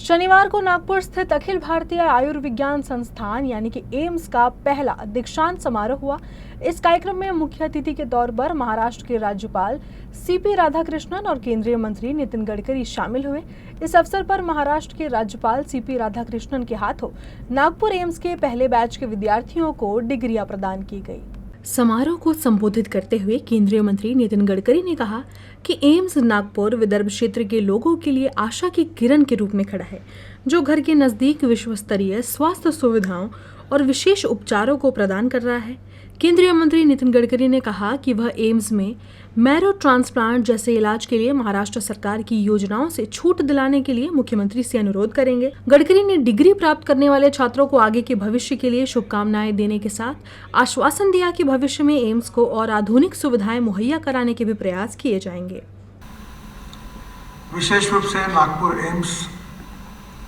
शनिवार को नागपुर स्थित अखिल भारतीय आयुर्विज्ञान संस्थान यानी कि एम्स का पहला दीक्षांत समारोह हुआ। इस कार्यक्रम में मुख्य अतिथि के तौर पर महाराष्ट्र के राज्यपाल सीपी राधाकृष्णन और केंद्रीय मंत्री नितिन गडकरी शामिल हुए। इस अवसर पर महाराष्ट्र के राज्यपाल सीपी राधाकृष्णन के हाथों नागपुर एम्स के पहले बैच के विद्यार्थियों को डिग्रियां प्रदान की गई। समारोह को संबोधित करते हुए केंद्रीय मंत्री नितिन गडकरी ने कहा कि एम्स नागपुर विदर्भ क्षेत्र के लोगों के लिए आशा की किरण के रूप में खड़ा है, जो घर के नजदीक विश्व स्तरीय स्वास्थ्य सुविधाओं और विशेष उपचारों को प्रदान कर रहा है। केंद्रीय मंत्री नितिन गडकरी ने कहा कि वह एम्स में मैरो ट्रांसप्लांट जैसे इलाज के लिए महाराष्ट्र सरकार की योजनाओं से छूट दिलाने के लिए मुख्यमंत्री से अनुरोध करेंगे। गडकरी ने डिग्री प्राप्त करने वाले छात्रों को आगे के भविष्य के लिए शुभकामनाएं देने के साथ आश्वासन दिया कि भविष्य में एम्स को और आधुनिक सुविधाएं मुहैया कराने के भी प्रयास किए जाएंगे। विशेष रूप से नागपुर एम्स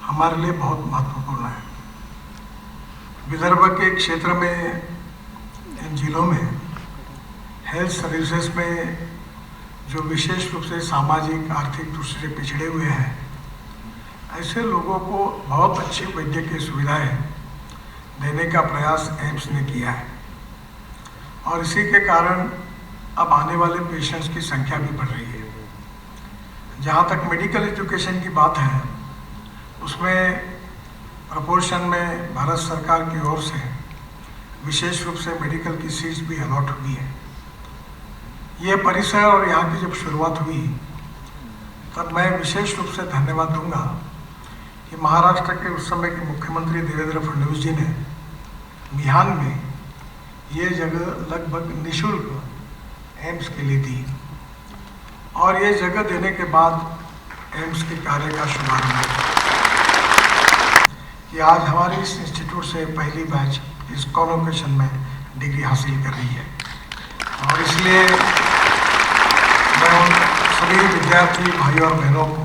हमारे लिए बहुत महत्वपूर्ण है। विदर्भ के क्षेत्र में, इन जिलों में हेल्थ सर्विसेज में जो विशेष रूप से सामाजिक आर्थिक रूप से पिछड़े हुए हैं, ऐसे लोगों को बहुत अच्छी वैद्यकीय सुविधाएं देने का प्रयास एम्स ने किया है और इसी के कारण अब आने वाले पेशेंट्स की संख्या भी बढ़ रही है। जहाँ तक मेडिकल एजुकेशन की बात है, उसमें प्रपोर्शन में भारत सरकार की ओर से विशेष रूप से मेडिकल की सीट्स भी अलॉट हुई है। ये परिसर और यहाँ की जब शुरुआत हुई तब मैं विशेष रूप से धन्यवाद दूंगा कि महाराष्ट्र के उस समय के मुख्यमंत्री देवेंद्र फडणवीस जी ने बिहान में ये जगह लगभग निःशुल्क एम्स के लिए दी और ये जगह देने के बाद एम्स के कार्य का शुभारंभ कि आज हमारी इस इंस्टीट्यूट से पहली बैच इस कॉन्वोकेशन में डिग्री हासिल कर रही है और इसलिए मैं उन सभी विद्यार्थी भाई और बहनों को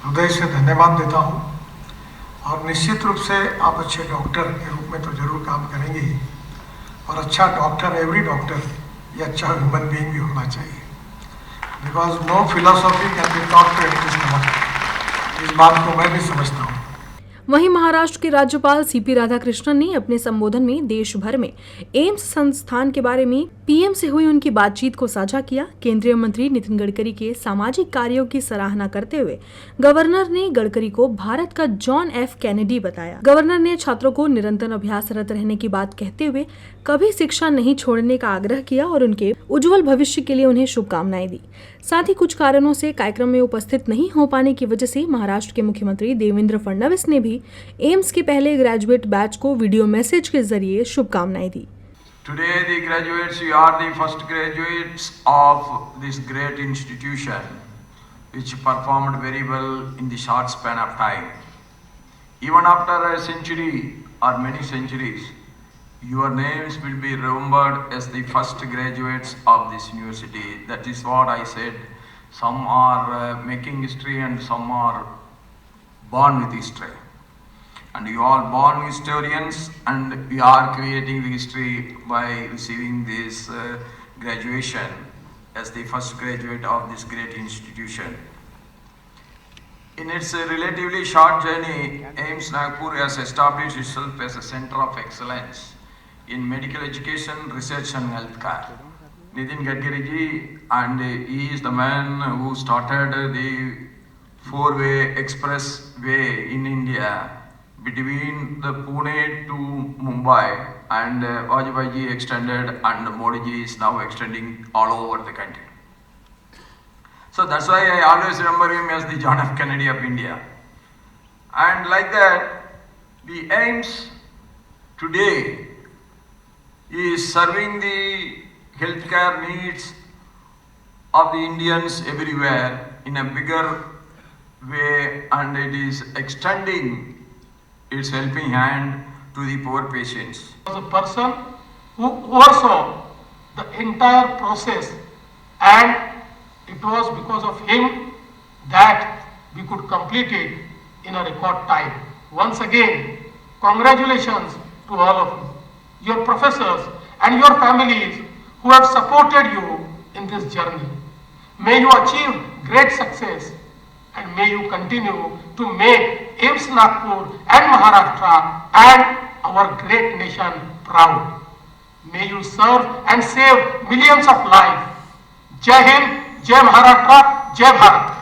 हृदय से धन्यवाद देता हूं और निश्चित रूप से आप अच्छे डॉक्टर के रूप में तो जरूर काम करेंगे ही और अच्छा डॉक्टर, एवरी डॉक्टर ये अच्छा ह्यूमन बीइंग भी होना चाहिए, because no philosophy can be taught to any stomach. इस बात को मैं भी समझता हूँ। वहीं महाराष्ट्र के राज्यपाल सीपी राधाकृष्णन ने अपने संबोधन में देश भर में एम्स संस्थान के बारे में पीएम से हुई उनकी बातचीत को साझा किया। केंद्रीय मंत्री नितिन गडकरी के सामाजिक कार्यों की सराहना करते हुए गवर्नर ने गडकरी को भारत का जॉन एफ कैनेडी बताया। गवर्नर ने छात्रों को निरंतर अभ्यासरत रहने की बात कहते हुए कभी शिक्षा नहीं छोड़ने का आग्रह किया और उनके उज्जवल भविष्य के लिए उन्हें शुभकामनाएं दी। साथ ही कुछ कारणों से कार्यक्रम में उपस्थित नहीं हो पाने की वजह से महाराष्ट्र के मुख्यमंत्री देवेंद्र फडणवीस ने भी एम्स के पहले ग्रेजुएट बैच को वीडियो मैसेज के जरिए शुभकामनाएं दी। Today the graduates, you are the first graduates of this great institution which performed very well in the short span of time. Even after a century or many centuries, your names will be remembered as the first graduates of this university. That is what I said. Some are making history and some are born with history. And you are born historians and we are creating the history by receiving this graduation as the first graduate of this great institution. In its relatively short journey, AIIMS Nagpur has established itself as a center of excellence in medical education, research and healthcare. Nitin Gadkari ji, and he is the man who started the four-way expressway in India between the Pune to Mumbai, and Vajpayee ji extended and Modi ji is now extending all over the country. So that's why I always remember him as the John F. Kennedy of India. And like that, the AIIMS today is serving the healthcare needs of the Indians everywhere in a bigger way, and it is extending its helping hand to the poor patients. As a person who oversaw the entire process, and it was because of him that we could complete it in a record time. Once again, congratulations to all of you, your professors and your families who have supported you in this journey. May you achieve great success and may you continue to make AIIMS Nagpur and Maharashtra and our great nation proud. May you serve and save millions of lives. Jai Hind, Jai Maharashtra, Jai Bharat.